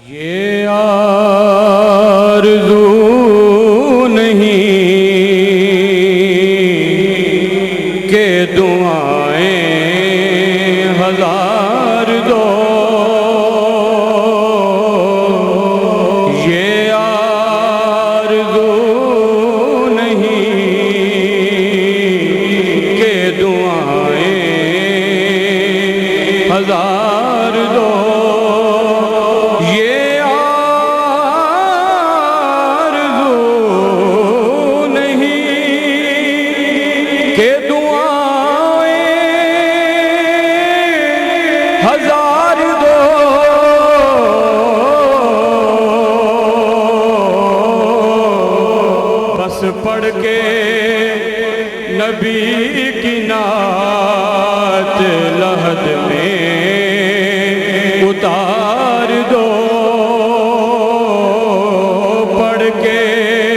یہ آرزو نہیں کہ دعائیں ہزار دو، یہ آرزو نہیں کہ دعائیں ہزار دو، کہ دعائیں ہزار دو، بس پڑھ کے